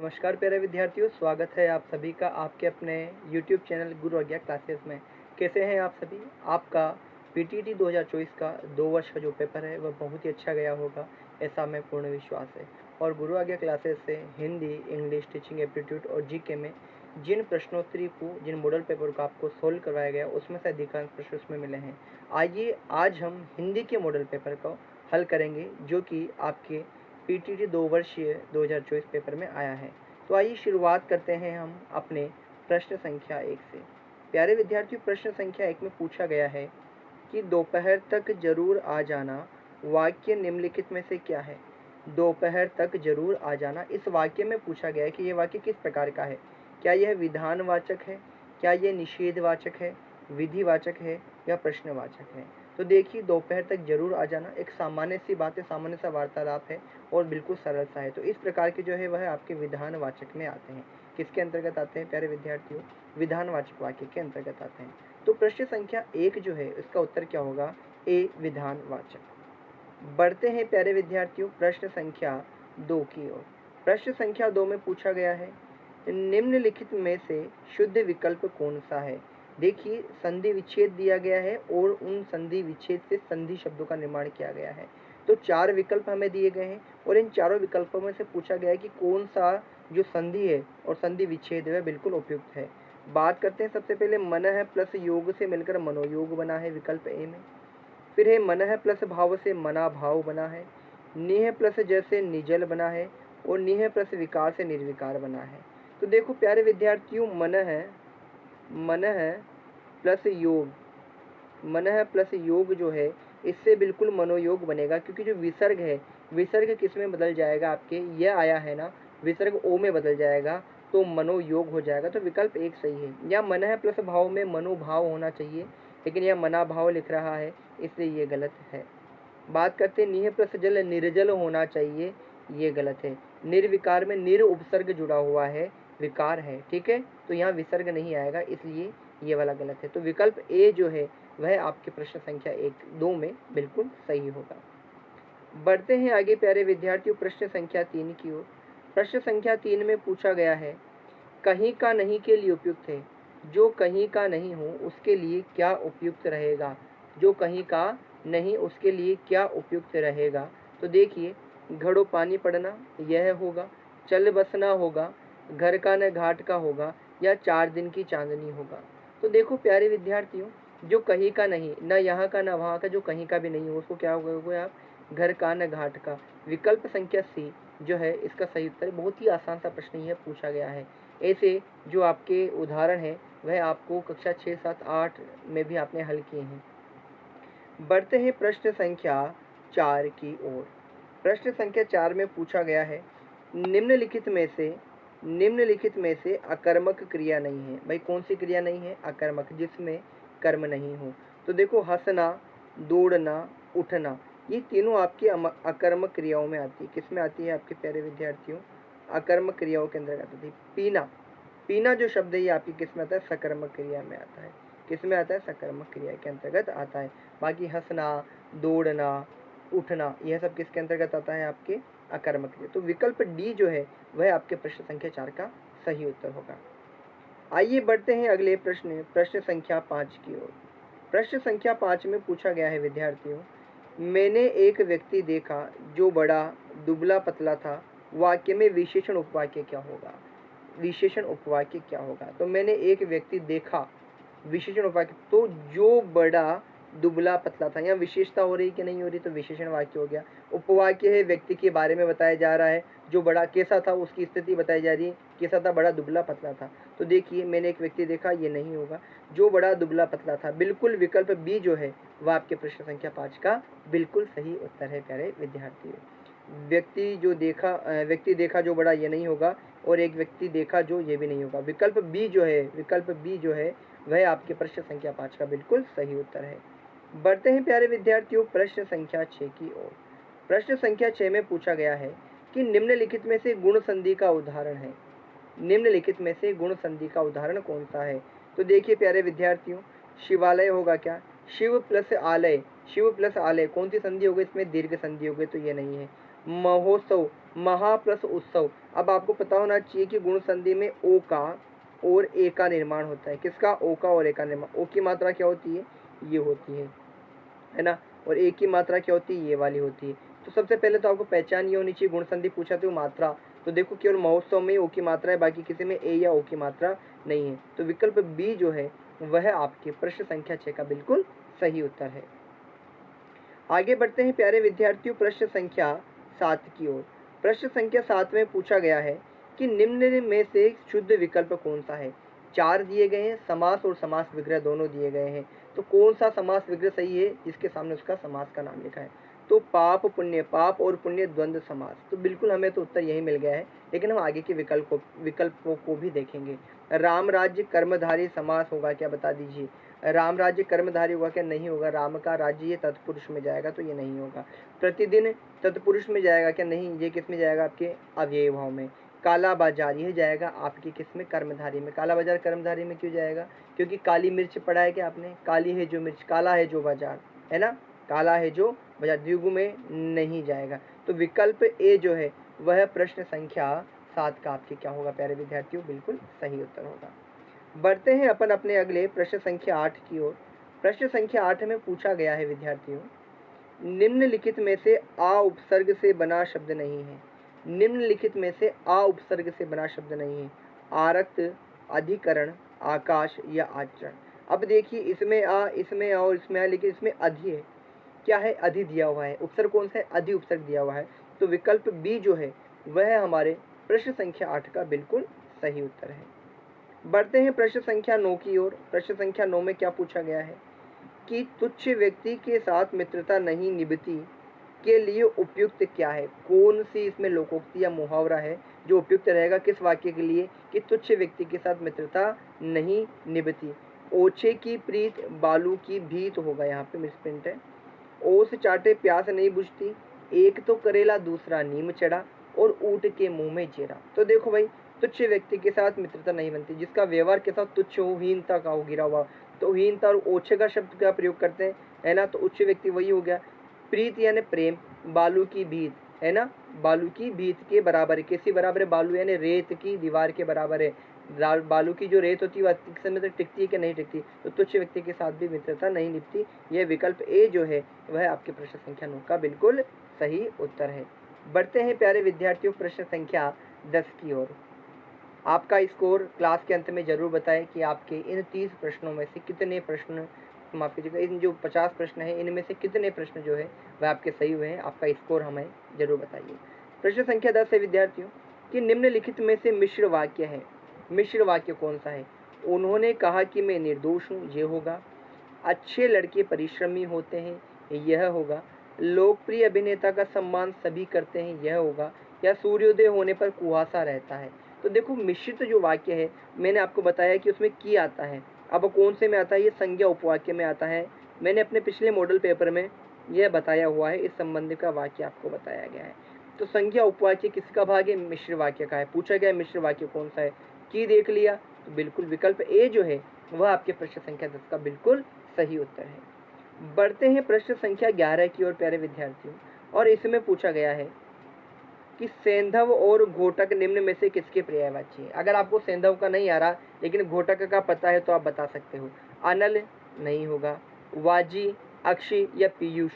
नमस्कार प्यारे विद्यार्थियों, स्वागत है आप सभी का आपके अपने YouTube चैनल गुरु आज्ञा क्लासेस में। कैसे हैं आप सभी? आपका पीटीटी 2024 का 2 वर्ष का जो पेपर है वह बहुत ही अच्छा गया होगा, ऐसा मैं पूर्ण विश्वास है। और गुरु आज्ञा क्लासेस से हिंदी, इंग्लिश, टीचिंग एप्टीट्यूड और जीके में जिन प्रश्नोत्तरी को, जिन मॉडल पेपर को आपको सोल्व करवाया गया, उसमें से अधिकांश प्रश्न उसमें मिले हैं। आइए आज हम हिंदी के मॉडल पेपर को हल करेंगे, जो कि आपके पीटीटी 2 वर्षीय 2024 पेपर में आया है। तो आइए शुरुआत करते हैं हम अपने प्रश्न संख्या 1 से। प्यारे विद्यार्थियों, प्रश्न संख्या 1 में पूछा गया है कि दोपहर तक जरूर आ जाना वाक्य निम्नलिखित में से क्या है? दोपहर तक जरूर आ जाना, इस वाक्य में पूछा गया है कि यह वाक्य किस प्रकार का है। क्या यह विधानवाचक है, क्या यह निषेधवाचक है, विधिवाचक है या प्रश्नवाचक है? तो देखिए, दोपहर तक जरूर आ जाना एक सामान्य सी बात है, सामान्य सा वार्तालाप है और बिल्कुल सरल सा है। तो इस प्रकार के जो है वह आपके विधानवाचक में आते हैं। किसके अंतर्गत आते हैं प्यारे विद्यार्थियों? विधानवाचक वाक्य के अंतर्गत आते हैं। तो प्रश्न संख्या 1 जो है इसका उत्तर क्या होगा? ए, विधानवाचक। बढ़ते हैं प्यारे विद्यार्थियों प्रश्न संख्या 2 की ओर। प्रश्न संख्या 2 में पूछा गया है, निम्नलिखित में से शुद्ध विकल्प कौन सा है? देखिए, संधि विच्छेद दिया गया है और उन संधि विच्छेद से संधि शब्दों का निर्माण किया गया है। तो 4 विकल्प हमें दिए गए हैं और इन चारों विकल्पों में से पूछा गया है कि कौन सा जो संधि है और संधि विच्छेद है बिल्कुल उपयुक्त है। बात करते हैं सबसे पहले मनः प्लस योग से मिलकर मनोयोग बना है विकल्प ए में। फिर है मनः प्लस भाव से मना भाव बना है। निह प्लस जैसे निजल बना है और निह प्लस विकार से निर्विकार बना है। तो देखो प्यारे विद्यार्थियों, मनः प्लस योग, मनः प्लस योग जो है इससे बिल्कुल मनोयोग बनेगा, क्योंकि जो विसर्ग है, विसर्ग किस में बदल जाएगा? आपके यह आया है ना, विसर्ग ओ में बदल जाएगा तो मनोयोग हो जाएगा। तो विकल्प एक सही है। या मनः प्लस भाव में मनोभाव होना चाहिए, लेकिन यह मना भाव लिख रहा है, इसलिए ये गलत है। बात करते हैं निह प्लस जल निर्जल होना चाहिए, ये गलत है। निर्विकार में निर उपसर्ग जुड़ा हुआ है, विकार है, ठीक है, तो यहाँ विसर्ग नहीं आएगा, इसलिए ये वाला गलत है। तो विकल्प ए जो है वह आपके प्रश्न संख्या 1-2 में बिल्कुल सही होगा। बढ़ते हैं आगे प्यारे विद्यार्थियों प्रश्न संख्या 3 की ओर। प्रश्न संख्या 3 में पूछा गया है, कहीं का नहीं के लिए उपयुक्त है। जो कहीं का नहीं हो उसके लिए क्या उपयुक्त रहेगा? जो कहीं का नहीं उसके लिए क्या उपयुक्त रहेगा? तो देखिए, घड़ो पानी पड़ना यह होगा, चल बसना होगा, घर का न घाट का होगा या 4 दिन की चांदनी होगा। तो देखो प्यारे विद्यार्थियों, जो कहीं का नहीं, न यहाँ का न वहाँ का, जो कहीं का भी नहीं हो उसको क्या होगा? आप घर का न घाट का। विकल्प संख्या सी जो है इसका सही उत्तर। बहुत ही आसान सा प्रश्न यह पूछा गया है। ऐसे जो आपके उदाहरण हैं वह आपको कक्षा 6, 7, 8 में भी आपने हल किए हैं। बढ़ते हैं प्रश्न संख्या 4 की ओर। प्रश्न संख्या 4 में पूछा गया है, निम्नलिखित में से अकर्मक क्रिया नहीं है। भाई कौन सी क्रिया नहीं है? अकर्मक, जिसमें कर्म नहीं हो। तो देखो, हंसना, दौड़ना, उठना, ये तीनों आपकी अकर्मक क्रियाओं में आती है। किस में आती है आपके प्यारे विद्यार्थियों? अकर्मक क्रियाओं के अंतर्गत आती है। पीना, पीना जो शब्द है ये आपकी किस में आता है? सकर्मक क्रिया में आता है। किस में आता है? सकर्मक क्रिया के अंतर्गत आता है। बाकी हंसना, दौड़ना, उठना, यह सब किसके अंतर्गत आता है? आपके अकर्मक क्रिया। तो विकल्प डी जो है वह आपके प्रश्न संख्या 4 का सही उत्तर होगा। आइए बढ़ते हैं अगले प्रश्न, प्रश्न संख्या 5 की ओर। प्रश्न संख्या 5 में पूछा गया है विद्यार्थियों, मैंने एक व्यक्ति देखा जो बड़ा दुबला पतला था, वाक्य में विशेषण उपवाक्य क्या होगा? विशेषण उपवाक्य क्या होगा? तो मैंने एक व्यक्ति देखा, विशेषण उपवाक्य, तो जो बड़ा दुबला पतला था, यहाँ विशेषता हो रही कि नहीं हो रही? तो विशेषण वाक्य हो गया। उपवाक्य है, व्यक्ति के बारे में बताया जा रहा है, जो बड़ा कैसा था उसकी स्थिति बताई जा रही है, कैसा था? बड़ा दुबला पतला था। तो देखिए, मैंने एक व्यक्ति देखा, ये नहीं होगा। जो बड़ा दुबला पतला था, बिल्कुल विकल्प बी जो है वह आपके प्रश्न संख्या 5 का बिल्कुल सही उत्तर है प्यारे विद्यार्थियों। व्यक्ति देखा जो बड़ा, ये नहीं होगा, और एक व्यक्ति देखा जो, ये भी नहीं होगा। विकल्प बी जो है वह आपके प्रश्न संख्या 5 का बिल्कुल सही उत्तर है। बढ़ते हैं प्यारे विद्यार्थियों प्रश्न संख्या 6 की ओर। प्रश्न संख्या 6 में पूछा गया है कि निम्नलिखित में से गुण संधि का उदाहरण है। निम्नलिखित में से गुण संधि का उदाहरण कौन सा है? तो देखिए प्यारे विद्यार्थियों, शिवालय होगा क्या? शिव प्लस आलय, शिव प्लस आलय, कौन सी संधि हो गई इसमें? दीर्घ संधि हो गई, तो ये नहीं है। महोत्सव, महा प्लस उत्सव। अब आपको पता होना चाहिए कि गुण संधि में ओ का और ए का निर्माण होता है। किसका? ओ का और ए का निर्माण। ओ की मात्रा क्या होती है? ये होती है ना। और ए की मात्रा क्या होती है? ये वाली होती है। तो सबसे पहले तो आपको पहचान ये होनी चाहिए, गुण संधि पूछा तो मात्रा, तो देखो केवल महोत्सव में ओ की मात्रा है, बाकी किसी में ए या ओ की मात्रा नहीं है। तो विकल्प बी जो है वह आपके प्रश्न संख्या 6 का बिल्कुल सही उत्तर है। आगे बढ़ते हैं प्यारे विद्यार्थियों प्रश्न संख्या 7 की ओर। प्रश्न संख्या 7 में पूछा गया है कि निम्न में से शुद्ध विकल्प कौन सा है? 4 दिए गए हैं, समास और समास विग्रह दोनों दिए गए हैं। तो कौन सा समास विग्रह सही है जिसके सामने उसका समास का नाम लिखा है? तो पाप पुण्य, पाप और पुण्य द्वंद्व समास। तो बिल्कुल हमें तो उत्तर यही मिल गया है, लेकिन हम आगे के विकल्पों को भी देखेंगे। राम राज्य कर्मधारी समास होगा क्या? बता दीजिए। राम राज्य कर्मधारी होगा क्या? नहीं होगा। राम का राज्य ये तत्पुरुष में जाएगा, तो ये नहीं होगा। प्रतिदिन तत्पुरुष में जाएगा क्या? नहीं, ये किस में जाएगा? आपके अव्ययी भाव में। काला बाजार यह जाएगा आपके किस में? कर्मधारी में। काला बाजार कर्मधारी में क्यों जाएगा? क्योंकि काली मिर्च पढ़ा है क्या आपने? काली है जो मिर्च, काला है जो बाजार, है ना, काला है जो बाजार, द्विगु में नहीं जाएगा। तो विकल्प ए जो है वह प्रश्न संख्या 7 का आपके क्या होगा प्यारे विद्यार्थियों? बिल्कुल सही उत्तर होगा। बढ़ते हैं अपन अपने अगले प्रश्न संख्या 8 की ओर। प्रश्न संख्या 8 में पूछा गया है विद्यार्थियों, निम्नलिखित में से आ उपसर्ग से बना शब्द नहीं है। निम्नलिखित में से आ उपसर्ग से बना शब्द नहीं है। आरक्त, अधिकरण, आकाश या आचरण। अब देखिए इसमें आ, इसमें आ और इसमें आ, लेकिन इसमें अधि है। क्या है? अधि दिया हुआ है। उपसर्ग कौन सा है? अधि उपसर्ग दिया हुआ है। तो विकल्प बी जो है वह हमारे प्रश्न संख्या 8 का बिल्कुल सही उत्तर है। बढ़ते हैं प्रश्न संख्या 9 की ओर। प्रश्न संख्या 9 में क्या पूछा गया है कि तुच्छ व्यक्ति के साथ मित्रता नहीं निभती के लिए उपयुक्त क्या है? कौन सी इसमें लोकोक्ति या मुहावरा है जो उपयुक्त रहेगा किस वाक्य के लिए कि तुच्छ व्यक्ति के साथ मित्रता नहीं निभती? ओछे की प्रीत बालू की भीत होगा, यहाँ पे मिसप्रिंट है। ओस चाटे प्यास नहीं बुझती, एक तो करेला दूसरा नीम चढ़ा और ऊँट के मुंह में जेरा। तो देखो भाई, तुच्छ व्यक्ति के साथ मित्रता नहीं बनती, जिसका व्यवहार के साथ तुच्छ हो, हीनता का हो, गिरा हुआ। तो हीनता और ओछे का शब्द का प्रयोग करते हैं, है ना। तो उच्च व्यक्ति वही हो गया। प्रीत यानी प्रेम, बालू की भीत, है ना, बालू की भीत के बराबर है। किसी बराबर है? बालू यानी रेत की दीवार के बराबर है। बालू की जो रेत होती है वह समय तक टिकती है कि नहीं टिकती? तो तुच्छ व्यक्ति के साथ भी मित्रता नहीं निभती। यह विकल्प ए जो है वह आपके प्रश्न संख्या 9 का बिल्कुल सही उत्तर है। बढ़ते हैं प्यारे विद्यार्थियों प्रश्न संख्या 10 की ओर। आपका स्कोर क्लास के अंत में जरूर बताएं कि आपके इन 30 प्रश्नों में से कितने प्रश्न, माफ कीजिएगा, इन जो 50 प्रश्न हैं इनमें से कितने प्रश्न जो है वह आपके सही हुए हैं। आपका स्कोर हमें जरूर बताइए। प्रश्न संख्या 10 है विद्यार्थियों कि निम्नलिखित में से मिश्र वाक्य है। मिश्र वाक्य कौन सा है? उन्होंने कहा कि मैं निर्दोष हूँ, ये होगा। अच्छे लड़के परिश्रमी होते हैं, यह होगा। लोकप्रिय अभिनेता का सम्मान सभी करते हैं, यह होगा। या सूर्योदय होने पर कुहासा रहता है। तो देखो मिश्रित जो वाक्य है मैंने आपको बताया कि उसमें की आता है। अब कौन से में आता है? ये संज्ञा उपवाक्य में आता है। मैंने अपने पिछले मॉडल पेपर में यह बताया हुआ है, इस संबंध का वाक्य आपको बताया गया है। तो संज्ञा उपवाक्य किसका भाग है? मिश्र वाक्य का है। पूछा गया मिश्र वाक्य कौन सा है, की देख लिया, तो बिल्कुल विकल्प ए जो है वह आपके प्रश्न संख्या 10 का बिल्कुल सही उत्तर है। बढ़ते हैं प्रश्न संख्या 11 की ओर प्यारे विद्यार्थियों, और इसमें पूछा गया है कि सेंधव और घोटक निम्न में से किसके पर्यायवाची है? अगर आपको सेंधव का नहीं आ रहा लेकिन घोटक का पता है तो आप बता सकते हो। अनल नहीं होगा, वाजी, अक्षी या पीयूष।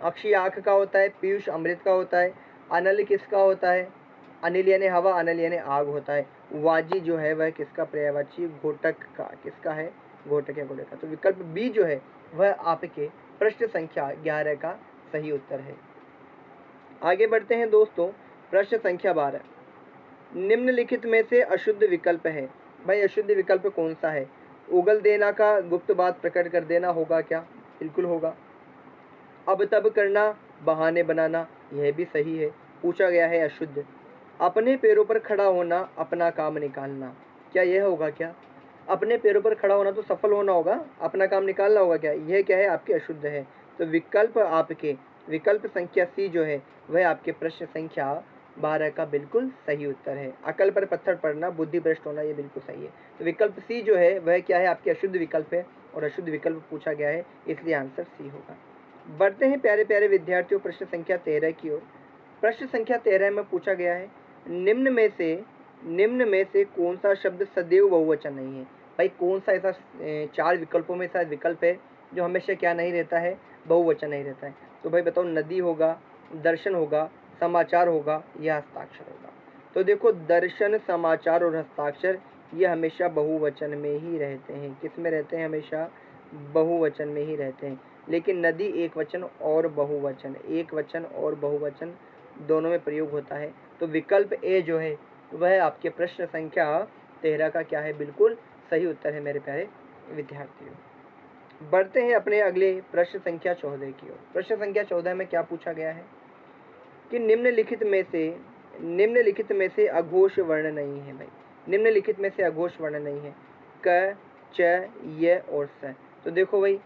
अक्षी आँख का होता है, पीयूष अमृत का होता है, अनल किसका होता है? अनिल यानी हवा, अनल यानी आग होता है। वाजी जो है वह किसका पर्यायवाची? घोटक का। किसका है? घोटक या घोटक का। तो विकल्प बी जो है वह आपके प्रश्न संख्या 11 का सही उत्तर है। आगे बढ़ते हैं दोस्तों प्रश्न संख्या 12। निम्नलिखित में से अशुद्ध विकल्प है। भाई अशुद्ध विकल्प कौन सा है? उगल देना का गुप्त बात प्रकट कर देना होगा क्या? बिल्कुल होगा। अब तब करना, बहाने बनाना, यह भी सही है। पूछा गया है अशुद्ध। अपने पैरों पर खड़ा होना, अपना काम निकालना, क्या यह होगा क्या? अपने पैरों पर खड़ा होना तो सफल होना होगा, अपना काम निकालना होगा क्या? यह क्या है? आपके अशुद्ध है। तो विकल्प आपके विकल्प संख्या सी जो है वह आपके प्रश्न संख्या 12 का बिल्कुल सही उत्तर है। अकल पर पत्थर पड़ना, बुद्धि भ्रष्ट होना, ये बिल्कुल सही है। तो विकल्प सी जो है वह क्या है? आपके अशुद्ध विकल्प है, और अशुद्ध विकल्प पूछा गया है इसलिए आंसर सी होगा। बढ़ते हैं प्यारे प्यारे विद्यार्थियों प्रश्न संख्या 13 की ओर। प्रश्न संख्या 13 में पूछा गया है, निम्न में से कौन सा शब्द सदैव बहुवचन नहीं है। भाई कौन सा ऐसा 4 विकल्पों में ऐसा विकल्प है जो हमेशा क्या नहीं रहता है, बहुवचन नहीं रहता है। तो भाई बताओ, नदी होगा, दर्शन होगा, समाचार होगा या हस्ताक्षर होगा। तो देखो, दर्शन, समाचार और हस्ताक्षर ये हमेशा बहुवचन में ही रहते हैं। किस में रहते हैं? हमेशा बहुवचन में ही रहते हैं। लेकिन नदी एक वचन और बहुवचन, एक वचन और बहुवचन दोनों में प्रयोग होता है। तो विकल्प ए जो है वह आपके प्रश्न संख्या 13 का क्या है, बिल्कुल सही उत्तर है मेरे प्यारे विद्यार्थियों। बढ़ते हैं अपने अगले प्रश्न संख्या 14 की ओर। प्रश्न संख्या 14 में क्या पूछा गया है कि निम्नलिखित में से अघोष वर्ण नहीं है। भाई निम्नलिखित में से अघोष वर्ण नहीं है, क, च, य और स। तो देखो भाई,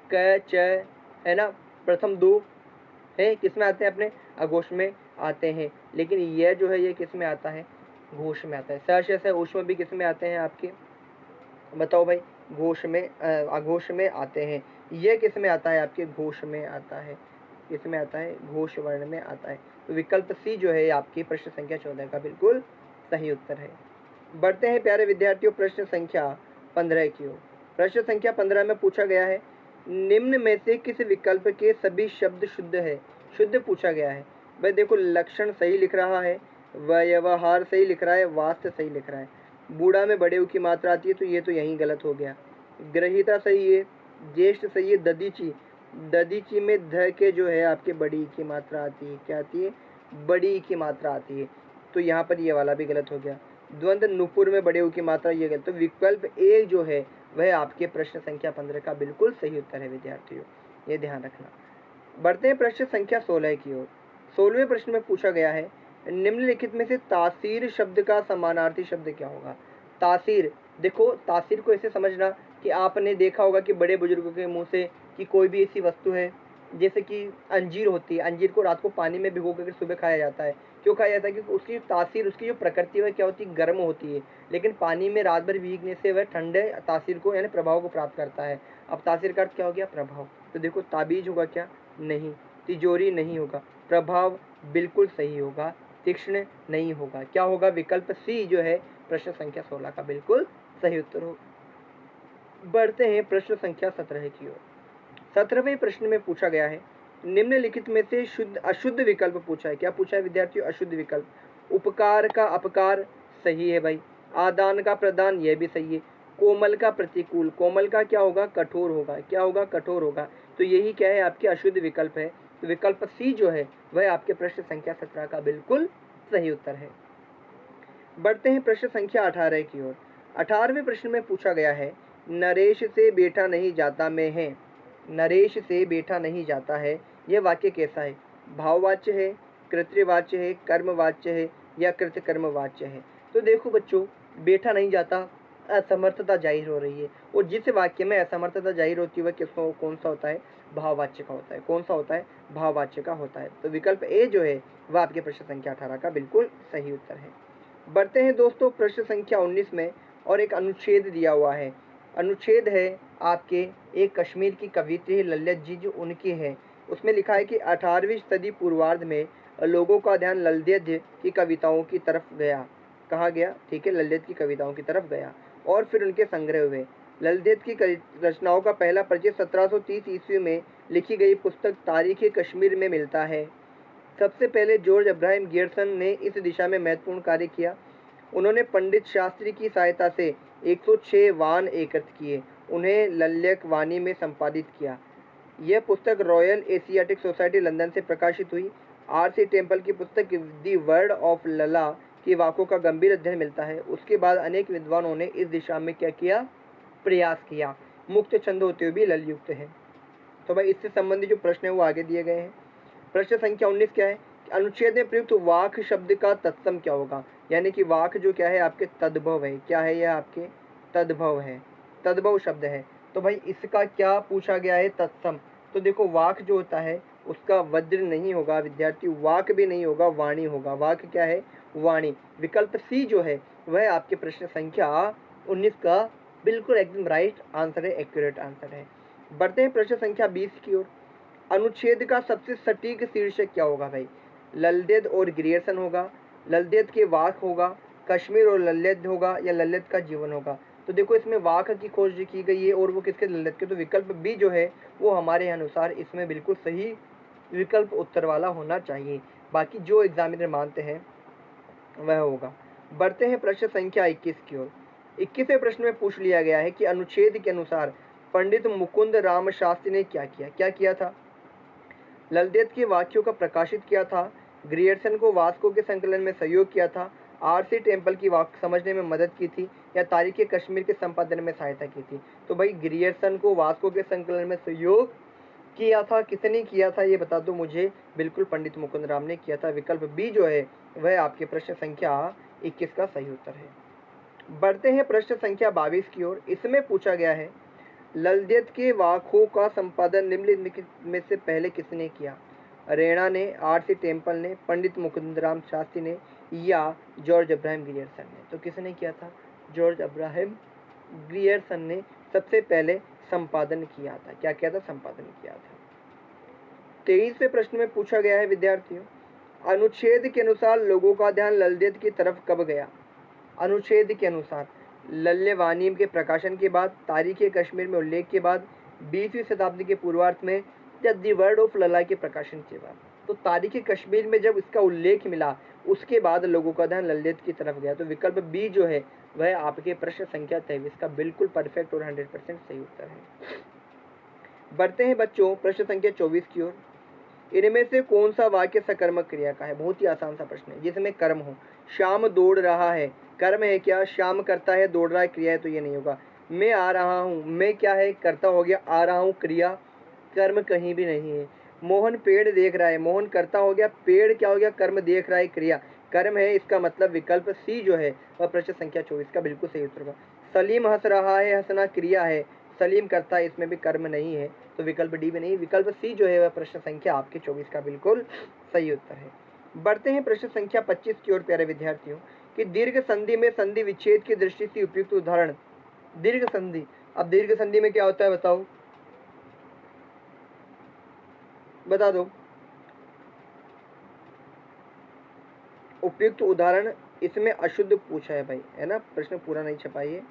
क, च है ना, प्रथम दो है किस में आते हैं, अपने अघोष में आते हैं। लेकिन यह जो है ये किस में आता है, घोष में आता है। स, श, ऊष्म में भी किस में आते हैं आपके, बताओ भाई, घोष में, अघोष में आते हैं। यह किस में आता है आपके, घोष में आता है। किस में आता है, घोष वर्ण में आता है। तो विकल्प सी जो है आपकी प्रश्न संख्या 14 का बिल्कुल सही उत्तर है। बढ़ते हैं प्यारे विद्यार्थियों प्रश्न संख्या 15 की ओर। प्रश्न संख्या 15 में पूछा गया है, निम्न में से किस विकल्प के सभी शब्द शुद्ध है। शुद्ध पूछा गया है। भाई देखो, लक्षण सही लिख रहा है, व्यवहार सही लिख रहा है, वास्तव सही लिख रहा है। बूढ़ा में बड़े की मात्रा आती है, तो ये तो यहीं गलत हो गया। ग्रहिता सही है, ज्येष्ठ सही है, ददीची में ध के जो है आपके बड़ी की मात्रा आती है। क्या आती है, बड़ी की मात्रा आती है। तो यहाँ पर ये वाला भी गलत हो गया। द्वंद्व नुपुर में बड़े की मात्रा, ये गलत। तो विकल्प ए जो है वह आपके प्रश्न संख्या 15 का बिल्कुल सही उत्तर है विद्यार्थियों, ये ध्यान रखना। बढ़ते हैं प्रश्न संख्या 16 की ओर। 16वें प्रश्न में पूछा गया है, निम्नलिखित में से तासीर शब्द का समानार्थी शब्द क्या होगा। तासीर, देखो तासीर को ऐसे समझना कि आपने देखा होगा कि बड़े बुजुर्गों के मुंह से कि कोई भी ऐसी वस्तु है, जैसे कि अंजीर होती है, अंजीर को रात को पानी में भिगो कर सुबह खाया जाता है। क्यों खाया जाता है? क्योंकि उसकी तासीर, उसकी जो प्रकृति है क्या होती है, गर्म होती है। लेकिन पानी में रात भर भीगने से वह ठंडे तासीर को यानी प्रभाव को प्राप्त करता है। अब तासीर का अर्थ क्या हो गया, प्रभाव। तो देखो, ताबीज होगा क्या, नहीं। तिजोरी नहीं होगा। प्रभाव बिल्कुल सही होगा। तीक्ष्ण नहीं होगा। क्या होगा, विकल्प सी जो है प्रश्न संख्या 16 का बिल्कुल सही उत्तर होगा। बढ़ते हैं प्रश्न संख्या 17 की ओर। 17वें प्रश्न में पूछा गया है, निम्नलिखित में से शुद्ध अशुद्ध विकल्प पूछा है। क्या पूछा है विद्यार्थियों, अशुद्ध विकल्प। उपकार का अपकार सही है भाई। आदान का प्रदान, यह भी सही है। कोमल का प्रतिकूल, कोमल का क्या होगा, कठोर होगा। क्या होगा, कठोर होगा। तो यही क्या है, आपके अशुद्ध विकल्प है। तो विकल्प सी जो है वह आपके प्रश्न संख्या 17 का बिल्कुल सही उत्तर है। बढ़ते हैं प्रश्न संख्या 18 की ओर। 18वें प्रश्न में पूछा गया है, नरेश से बैठा नहीं जाता में है। नरेश से बैठा नहीं जाता है, यह वाक्य कैसा है। भाववाच्य है, कृतवाच्य है, कर्मवाच्य है या कृतकर्मवाच्य है। तो देखो बच्चों, बैठा नहीं जाता, असमर्थता जाहिर हो रही है। और जिस वाक्य में असमर्थता जाहिर होती है वह किसको, कौन सा होता है, भाववाच्य का होता है। कौन सा होता है, भाववाच्य का होता है। तो विकल्प ए जो है वह आपके प्रश्न संख्या 18 का बिल्कुल सही उत्तर है। बढ़ते हैं दोस्तों प्रश्न संख्या 19 में, और एक अनुच्छेद दिया हुआ है। अनुच्छेद है आपके, एक कश्मीर की कवियत्री है ललित जी, जो उनकी है। उसमें लिखा है कि 18वीं सदी पूर्वार्ध में लोगों का ध्यान ललित की कविताओं की तरफ गया। कहाँ गया, ठीक है, ललित की कविताओं की तरफ गया और फिर उनके संग्रह हुए। ललित की रचनाओं का पहला परिचय 1730 ईस्वी में लिखी गई पुस्तक तारीख कश्मीर में मिलता है। सबसे पहले जॉर्ज अब्राहम गियर्सन ने इस दिशा में महत्वपूर्ण कार्य किया। उन्होंने पंडित शास्त्री की सहायता से 106 वान एकत्र किए, उन्हें लल्यक वाणी में संपादित किया। यह पुस्तक रॉयल एशियाटिक सोसाइटी लंदन से प्रकाशित हुई। आर.सी. टेम्पल की पुस्तक दी वर्ड ऑफ लला की वाकों का गंभीर अध्ययन मिलता है। उसके बाद अनेक विद्वानों ने इस दिशा में क्या किया, प्रयास किया। मुक्त छंद होते हुए भी ललयुक्त है। तो भाई इससे संबंधित जो प्रश्न है वो आगे दिए गए हैं। प्रश्न संख्या 19 क्या है, अनुच्छेद में प्रयुक्त वाक शब्द का तत्सम क्या होगा। यानी कि वाक जो क्या है आपके तद्भव है। क्या है, यह आपके तद्भव है, तद्भव शब्द है। तो भाई इसका क्या पूछा गया है, तत्सम। तो देखो, वाक जो होता है उसका वज्र नहीं होगा विद्यार्थी, वाक भी नहीं होगा, वाणी होगा। वाक क्या है, वाणी। विकल्प सी जो है वह आपके प्रश्न संख्या 19 का बिल्कुल एकदम राइट आंसर है, एक्यूरेट आंसर है। बढ़ते हैं प्रश्न संख्या 20 की ओर। अनुच्छेद का सबसे सटीक शीर्षक क्या होगा भाई। ललदेद और ग्रियर्सन होगा, ललदेद के वाक होगा, कश्मीर और लल्लेद होगा, या लल्लेद का जीवन होगा। तो देखो इसमें वाक की खोज की गई है और वो किसके, लल्लेद के। तो विकल्प बी जो है वो हमारे अनुसार इसमें बिल्कुल सही विकल्प उत्तर वाला होना चाहिए। बाकी जो एग्जामिनर मानते हैं वह होगा। बढ़ते हैं प्रश्न संख्या 21 की ओर। 21वें प्रश्न में पूछ लिया गया है कि अनुच्छेद के अनुसार पंडित मुकुंद राम शास्त्री ने क्या किया था। ललदेद के वाक्यों का प्रकाशित किया था, ग्रियर्सन को वास्को के संकलन में सहयोग किया था, आरसी टेम्पल की वाक्य समझने में मदद की थी, या तारीख कश्मीर के संपादन में सहायता की थी। तो भाई ग्रियर्सन को वास्को के संकलन में सहयोग किया था, किसने किया था ये बता दो मुझे। बिल्कुल पंडित मुकुंद राम ने किया था। विकल्प बी जो है वह आपके प्रश्न संख्या 21 का सही उत्तर है। बढ़ते हैं प्रश्न संख्या 22 की ओर। इसमें पूछा गया है ललदेद के वाकों का संपादन निम्नलिखित में से पहले किसने किया। रेणा ने, आरसी टेम्पल ने, पंडित मुकुंद राम शास्त्री ने, या जॉर्ज अब्राहम ग्रियर्सन ने। तो किसने किया था, जॉर्ज अब्राहम ग्रियर्सन ने सबसे पहले संपादन किया था। क्या किया था, संपादन किया था। 23वें प्रश्न में पूछा गया है विद्यार्थियों, अनुच्छेद के अनुसार लोगों का ध्यान ललदेद की तरफ कब गया। अनुच्छेद के अनुसार लल्लेवानी के प्रकाशन के बाद, तारीख कश्मीर में उल्लेख के बाद, 20वीं शताब्दी के पूर्वार्ध में, या दी वर्ड ऑफ लला के प्रकाशन के बाद। तो तारीख कश्मीर में जब इसका उल्लेख मिला उसके बाद लोगों का ध्यान ललदेद की तरफ गया। तो विकल्प बी जो है वह आपके प्रश्न संख्या 23 का बिल्कुल परफेक्ट और 100% सही उत्तर है। बढ़ते हैं बच्चों प्रश्न संख्या 24 की ओर। इनमें से कौन सा वाक्य सकर्मक क्रिया का है। बहुत ही आसान सा प्रश्न है जिसमें कर्म हो। श्याम दौड़ रहा है, कर्म है क्या, श्याम करता है, दौड़ रहा है क्रिया है, तो ये नहीं होगा। मैं आ रहा हूँ, मैं क्या है, करता हो गया, आ रहा हूँ क्रिया, कर्म कहीं भी नहीं है। मोहन पेड़ देख रहा है, मोहन करता हो गया, पेड़ क्या हो गया, कर्म देख रहा है, क्रिया कर्म है। इसका मतलब विकल्प सी जो है वह प्रश्न संख्या 24 का बिल्कुल सही उत्तर होगा। सलीम हंस रहा है, हंसना क्रिया है, सलीम करता है, इसमें भी कर्म नहीं है, तो विकल्प डी में नहीं, विकल्प सी जो है वह प्रश्न संख्या आपके 24 का बिल्कुल सही उत्तर है। बढ़ते हैं प्रश्न संख्या 25 की ओर प्यारे विद्यार्थियों, कि दीर्घ संधि में संधि विच्छेद की दृष्टि से उपयुक्त उदाहरण। दीर्घ संधि, अब दीर्घ संधि में क्या होता है बताओ, बता दो। उपयुक्त उदाहरण इसमें अशुद्ध पूछा है भाई, है ना, प्रश्न पूरा नहीं छपाइए,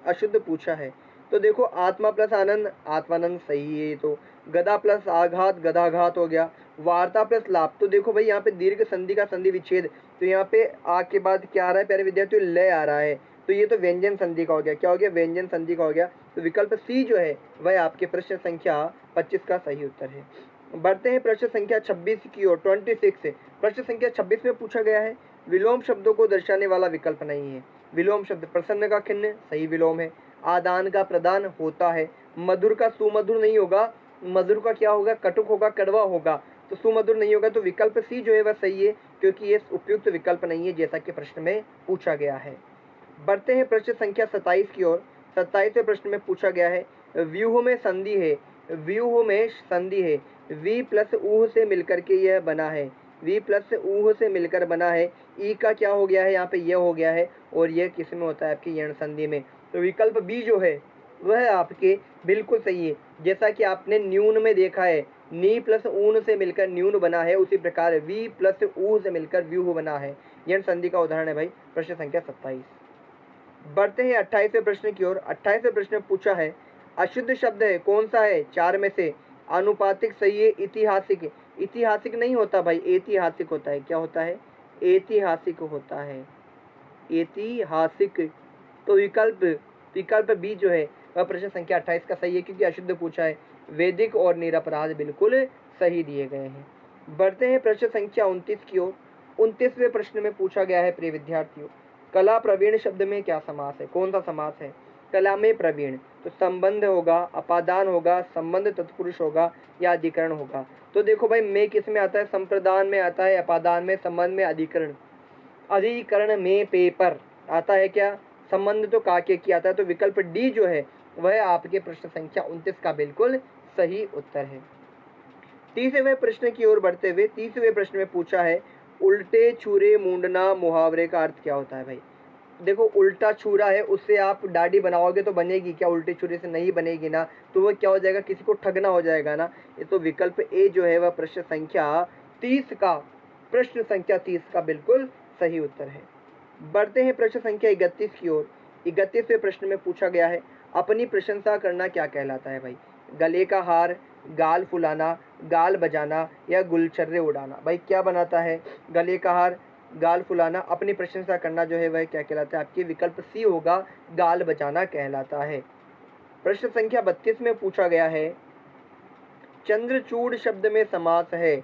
अशुद्ध पूछा है। तो देखो आत्मा प्लस आनंद, आत्मानंद सही है। तो गदा प्लस आघात, गदाघात हो गया। वार्ता प्लस लाभ, तो देखो भाई यहाँ पे दीर्घ संधि का संधि विच्छेद, तो यहाँ पे आ के बाद क्या आ रहा है प्यारे विद्यार्थियों, लय आ रहा है, तो ये तो व्यंजन संधि का हो गया। क्या हो गया, व्यंजन संधि का हो गया। तो विकल्प सी जो है वह आपके प्रश्न संख्या 25 का सही उत्तर है। बढ़ते हैं प्रश्न संख्या 26 की ओर, 26। प्रश्न संख्या 26 में पूछा गया है विलोम शब्दों को दर्शाने वाला विकल्प नहीं है। विलोम शब्द, प्रसन्न का खिन्न सही विलोम है, आदान का प्रदान होता है, मधुर का सुमधुर नहीं होगा, मधुर का क्या होगा, कटुक होगा, कड़वा होगा, तो सुमधुर नहीं होगा। तो विकल्प सी जो है वह सही है, क्योंकि ये उपयुक्त विकल्प नहीं है जैसा कि प्रश्न में पूछा गया है। बढ़ते हैं प्रश्न संख्या 27 की ओर। 27वें प्रश्न में पूछा गया है व्यूह में संधि है, व्यूह में संधि है, वी प्लस ऊह से मिलकर के यह बना है, वी प्लस ऊह से मिलकर बना है, ई का क्या हो गया है, यहाँ पे यह हो गया है, और यह किस में होता है, आपकी यण संधि में। तो विकल्प बी जो है वह आपके बिल्कुल सही है। जैसा कि आपने न्यून में देखा है, नी प्लस ऊन से मिलकर न्यून बना है, उसी प्रकार वी प्लस ऊ से मिलकर व्यूह बना है। यण संधि का उदाहरण है भाई प्रश्न संख्या 27। बढ़ते हैं 28वें प्रश्न की ओर। 28वें प्रश्न में पूछा है अशुद्ध शब्द है कौन सा है चार में से, आनुपातिक सही है, ऐतिहासिक। ऐतिहासिक नहीं होता भाई, ऐतिहासिक होता है। क्या होता है, ऐतिहासिक होता है, ऐतिहासिक। तो विकल्प बी जो है वह प्रश्न संख्या 28 का सही है, क्योंकि अशुद्ध पूछा है। वैदिक और निरपराध बिल्कुल सही दिए गए हैं। बढ़ते हैं प्रश्न संख्या 29 की ओर। 29वें प्रश्न में पूछा गया है प्रिय विद्यार्थियों, कला प्रवीण शब्द में क्या समास है, कौन सा समास है। कला में प्रवीण, तो संबंध होगा, अपादान होगा, संबंध तत्पुरुष होगा, या अधिकरण होगा। तो देखो भाई में किस में आता है, संप्रदान में आता है, अपादान में, संबंध में, अधिकरण। अधिकरण में पेपर आता है क्या, संबंध तो काके की आता है। तो विकल्प डी जो है वह आपके प्रश्न संख्या 29 का बिल्कुल सही उत्तर है। 30वें प्रश्न की ओर बढ़ते हुए 30वें प्रश्न में पूछा है उल्टे छुरे मुंडना मुहावरे का अर्थ क्या होता है भाई। देखो उल्टा छुरा है, उससे आप दाढ़ी बनाओगे तो बनेगी क्या, उल्टे छुरे से नहीं बनेगी ना, तो वह क्या हो जाएगा, किसी को ठगना हो जाएगा ना। ये तो विकल्प ए जो है वह प्रश्न संख्या 30 का प्रश्न संख्या 30 का बिल्कुल सही उत्तर है। बढ़ते हैं प्रश्न संख्या 31 की ओर। 31वें प्रश्न में पूछा गया है, अपनी प्रशंसा करना क्या कहलाता है भाई? गले का हार, गाल फुलाना, गाल बजाना या गुलछर्रे उड़ाना? भाई क्या बनाता है? गले का हार, गाल फुलाना, अपनी प्रशंसा करना जो है वह क्या कहलाता है? आपके विकल्प सी होगा, गाल बजाना कहलाता है। प्रश्न संख्या 32 में पूछा गया है, चंद्रचूड़ शब्द में समास है।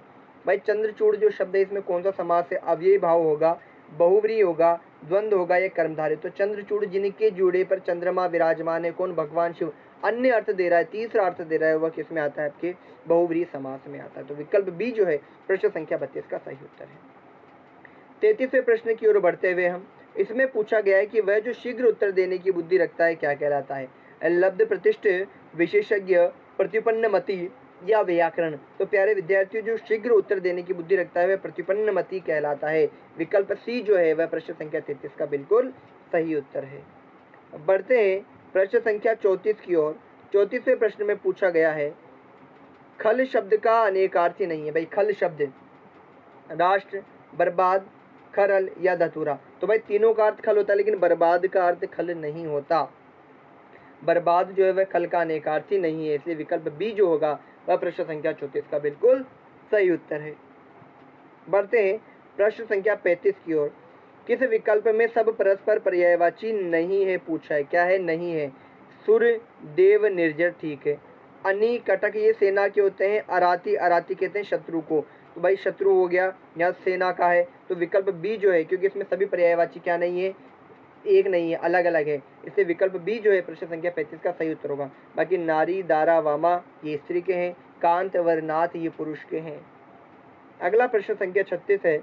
भाई चंद्रचूड़ जो शब्द है इसमें कौन सा समास है? अव्ययी भाव होगा, बहुव्रीहि होगा, द्वंद्व होगा या कर्मधारय? तो चंद्रचूड़ जिनके जूड़े पर चंद्रमा विराजमान है, कौन? भगवान शिव। अन्य अर्थ दे रहा है, तीसरा अर्थ दे रहा है, वह किस में आता है? आपके बहुव्रीहि समास में आता है। तो विकल्प बी जो है प्रश्न संख्या 32 का सही उत्तर है। 33वें प्रश्न की ओर बढ़ते हुए हम, इसमें पूछा गया है कि वह जो शीघ्र उत्तर देने की बुद्धि रखता है क्या कहलाता है? लब्ध प्रतिष्ठ, विशेषज्ञ, प्रतिपन्नमति या व्याकरण? तो प्यारे विद्यार्थियों, जो शीघ्र उत्तर देने की बुद्धि रखता है वह प्रतिपन्नमति कहलाता है। विकल्प सी जो है वह प्रश्न संख्या 33 का बिल्कुल सही उत्तर है। बढ़ते हैं प्रश्न संख्या 34 की ओर। 34वें प्रश्न में पूछा गया है, खल शब्द का अनेकार्थी नहीं है। भाई खल शब्द राष्ट्र, बर्बाद, खरल या धतूरा? तो भाई तीनों का अर्थ खल होता है, लेकिन बर्बाद का अर्थ खल नहीं होता। बर्बाद जो है वह खल का अनेकार्थी नहीं है, इसलिए विकल्प बी जो होगा वह प्रश्न संख्या 34 का बिल्कुल सही उत्तर है। बढ़ते हैं प्रश्न संख्या 35 की ओर। किस विकल्प में सब परस्पर पर्यायवाची नहीं है पूछा है? क्या है? नहीं है। सुर, देव, निर्जर ठीक है। अनि, कटक ये सेना के होते हैं। अराती, अराती कहते हैं शत्रु को। तो भाई शत्रु हो गया, यहाँ सेना का है, तो विकल्प बी जो है, क्योंकि इसमें सभी पर्यायवाची क्या नहीं है? एक नहीं है, अलग अलग है, इसलिए विकल्प बी जो है प्रश्न संख्या 35 का सही उत्तर होगा। बाकी नारी, दारा, वामा ये स्त्री के हैं, कांत, वरनाथ ये पुरुष के हैं। अगला प्रश्न संख्या 36 है।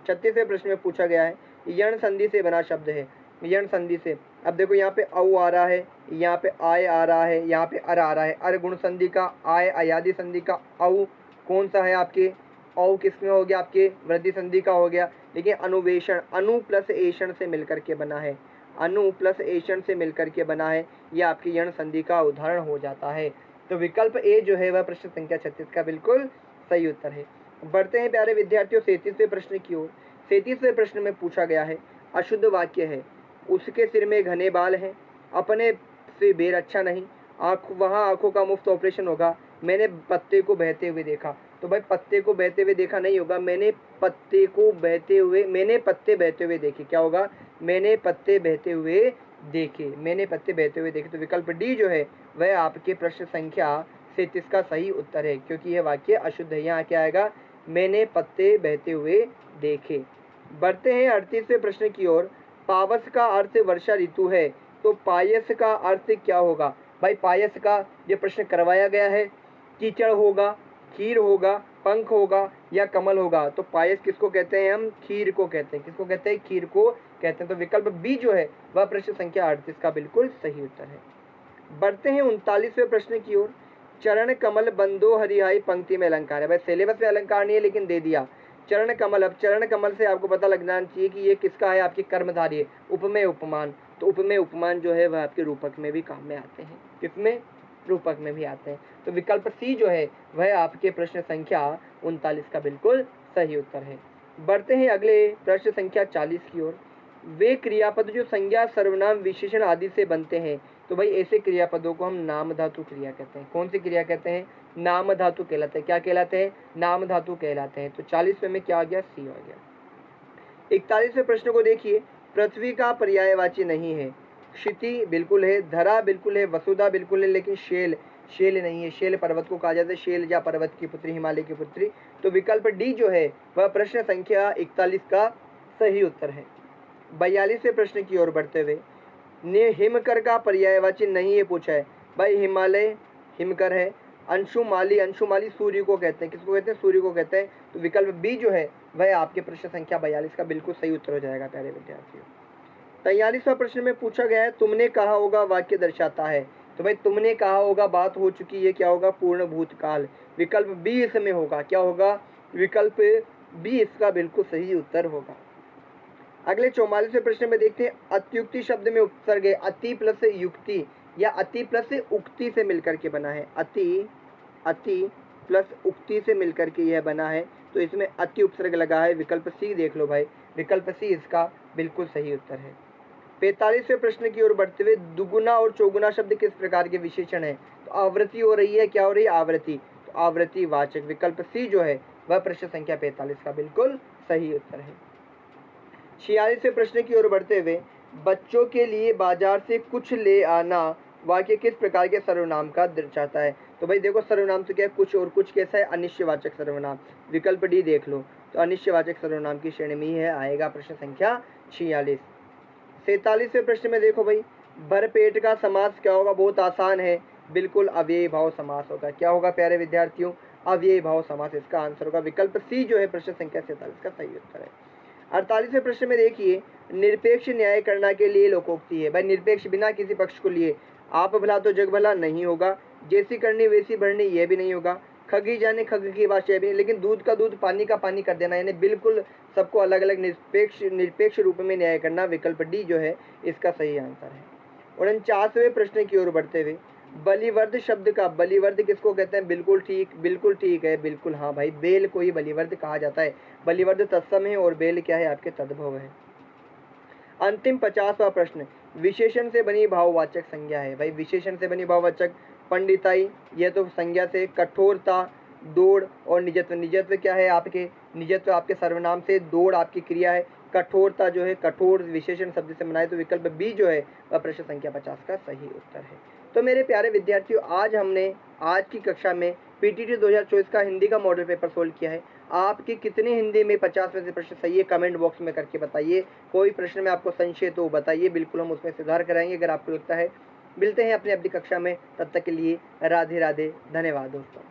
36वें प्रश्न में पूछा गया है, यण संधि से बना शब्द है। यण संधि से, अब देखो यहाँ पे औ आ रहा है, यहाँ पे आय आ रहा है, यहाँ पे अर आ रहा है। अर गुण संधि का, आय अयादि संधि का, औ कौन सा है? आपके औ किसमें हो गया? आपके वृद्धि संधि का हो गया। लेकिन अनुवेशन, अनु प्लस एषण से मिलकर के बना है। अनु प्लस एषण से मिलकर के बना है, यह आपकी यण संधि का उदाहरण हो जाता है। तो विकल्प ए जो है वह प्रश्न संख्या 36 का बिल्कुल सही उत्तर है। बढ़ते हैं प्यारे विद्यार्थियों 37वें प्रश्न की ओर। 37वें प्रश्न में पूछा गया है, अशुद्ध वाक्य है। उसके सिर में घने बाल हैं, अपने से बेर अच्छा नहीं, वहाँ आंखों का मुफ्त ऑपरेशन होगा, मैंने पत्ते को बहते हुए देखा। तो भाई पत्ते को बहते हुए देखा नहीं होगा, मैंने पत्ते बहते हुए देखे। क्या होगा? मैंने पत्ते बहते हुए देखे, मैंने पत्ते बहते हुए देखे। तो विकल्प डी जो है वह आपके प्रश्न संख्या 37 का सही उत्तर है, क्योंकि यह वाक्य अशुद्ध है। यहाँ क्या आएगा? मैंने पत्ते बहते हुए देखे। बढ़ते हैं 38वें प्रश्न की ओर। पावस का अर्थ वर्षा ऋतु है, तो पायस का अर्थ क्या होगा? भाई पायस का ये प्रश्न करवाया गया है, कीचड़ होगा, खीर होगा, पंख होगा या कमल होगा? तो पायस किसको कहते हैं? हम खीर को कहते हैं। किसको कहते हैं? खीर को कहते हैं। तो विकल्प बी जो है वह प्रश्न संख्या 38 का बिल्कुल सही उत्तर है। बढ़ते हैं 39वें प्रश्न की ओर। चरण कमल बंदो हरिहाई पंक्ति में अलंकार है। भाई सिलेबस में अलंकार नहीं है, लेकिन दे दिया चरण कमल। अब चरण कमल से आपको पता लग जाना चाहिए कि ये किसका है? आपकी कर्मधारय है। उपमेय उपमान, तो उपमेय उपमान जो है वह आपके रूपक में भी काम में आते हैं। किसमें? रूपक में भी आते हैं। तो विकल्प सी जो है वह आपके प्रश्न संख्या 39 का बिल्कुल सही उत्तर है। बढ़ते हैं अगले प्रश्न संख्या 40 की ओर। वे क्रियापद जो संज्ञा, सर्वनाम, विशेषण आदि से बनते हैं, तो भाई ऐसे क्रियापदों को हम नाम धातु क्रिया कहते हैं। कौन सी क्रिया कहते हैं? नाम धातु कहलाते हैं। क्या कहलाते हैं? नाम धातु कहलाते हैं। तो 40वें में क्या आ गया? सी आ गया। 41वें प्रश्न को देखिए, पृथ्वी का पर्यायवाची नहीं है। क्षिति बिल्कुल है, धरा बिल्कुल है, वसुधा बिल्कुल है, लेकिन शेल, शेल नहीं है। शेल पर्वत को कहा जाता है, शेल या पर्वत की पुत्री, हिमालय की पुत्री। तो विकल्प डी जो है वह प्रश्न संख्या 41 का सही उत्तर है। 42वें प्रश्न की ओर बढ़ते हुए, हिमकर का पर्यायवाची नहीं है पूछा है। भाई हिमालय हिमकर है, अंशुमाली, अंशुमाली सूर्य को कहते हैं। किसको कहते हैं? सूर्य को कहते हैं। तो विकल्प बी जो है वह आपके प्रश्न संख्या 42 का बिल्कुल सही उत्तर हो जाएगा प्यारे विद्यार्थियों। 43वां प्रश्न में पूछा गया है, तुमने कहा होगा वाक्य दर्शाता है। तो भाई तुमने कहा होगा बात हो चुकी है, क्या होगा? पूर्ण भूतकाल। विकल्प बी इसमें होगा। क्या होगा? विकल्प बी इसका बिल्कुल सही उत्तर होगा। अगले 44वें प्रश्न में देखते हैं, अत्युक्ति शब्द में उपसर्ग है। अति प्लस युक्ति या अति प्लस उक्ति से मिलकर के बना है। अति प्लस उक्ति से मिलकर के यह बना है। तो इसमें अति उपसर्ग लगा है, विकल्प सी देख लो भाई, विकल्प सी इसका बिल्कुल सही उत्तर है। 45वें प्रश्न की ओर बढ़ते हुए, दुगुना और चौगुना शब्द किस प्रकार के विशेषण है? तो आवृत्ति हो रही है, क्या हो रही है? आवृत्ति। तो आवृत्ति वाचक, विकल्प सी जो है वह प्रश्न संख्या 45 का बिल्कुल सही उत्तर है। 46वें प्रश्न की ओर बढ़ते हुए, बच्चों के लिए बाजार से कुछ ले आना वाक्य किस प्रकार के सर्वनाम का दर्शाता है? तो भाई देखो, सर्वनाम तो क्या है, कुछ, और कुछ कैसा है? अनिश्चयवाचक सर्वनाम। विकल्प डी देख लो, तो अनिश्चयवाचक सर्वनाम की श्रेणी में ही है, आएगा प्रश्न संख्या 46। 47वें प्रश्न में देखो भाई, भरपेट का समास क्या होगा? बहुत आसान है, बिल्कुल अव्ययी भाव समास होगा। क्या होगा प्यारे विद्यार्थियों? अव्ययी भाव समास इसका आंसर होगा, विकल्प सी जो है प्रश्न संख्या 47 का सही उत्तर है। 48वें प्रश्न में देखिए, निरपेक्ष न्याय करना के लिए लोकोक्ति है। भाई निरपेक्ष बिना किसी पक्ष को लिए, आप भला तो जग भला नहीं होगा, जैसी करनी वैसी भरनी यह भी नहीं होगा, खगी जाने खग की भाषा भी नहीं, लेकिन दूध का दूध पानी का पानी कर देना, यानी बिल्कुल सबको अलग अलग निरपेक्ष रूप में न्याय करना, विकल्प डी जो है इसका सही आंसर है। 49वें प्रश्न की ओर बढ़ते हुए, बलिवर्द शब्द का, बलिवर्द किसको कहते हैं? बिल्कुल ठीक है, बिल्कुल हाँ भाई, बेल को ही बलिवर्द कहा जाता है। बलिवर्द तत्सम है और बेल क्या है? आपके तद्भव है। अंतिम 50वां प्रश्न, विशेषण से बनी भाववाचक संज्ञा है। भाई विशेषण से बनी भाववाचक, पंडिताई, यह तो संज्ञा से, कठोरता, दौड़ और निजत्व। निजत्व क्या है? आपके निजत्व आपके सर्वनाम से, दौड़ आपकी क्रिया है, कठोरता जो है कठोर विशेषण शब्द से बनाए, तो विकल्प बी जो है वह प्रश्न संख्या 50 का सही उत्तर है। तो मेरे प्यारे विद्यार्थियों, आज हमने आज की कक्षा में पीटीटी 2024 का हिंदी का मॉडल पेपर सोल्व किया है। आपकी कितनी हिंदी में 50 में से प्रश्न सही है, कमेंट बॉक्स में करके बताइए। कोई प्रश्न में आपको संशय तो बताइए, बिल्कुल हम उसमें सुधार कराएंगे अगर आपको लगता है। मिलते हैं अपनी अगली कक्षा में, तब तक के लिए राधे राधे, धन्यवाद दोस्तों।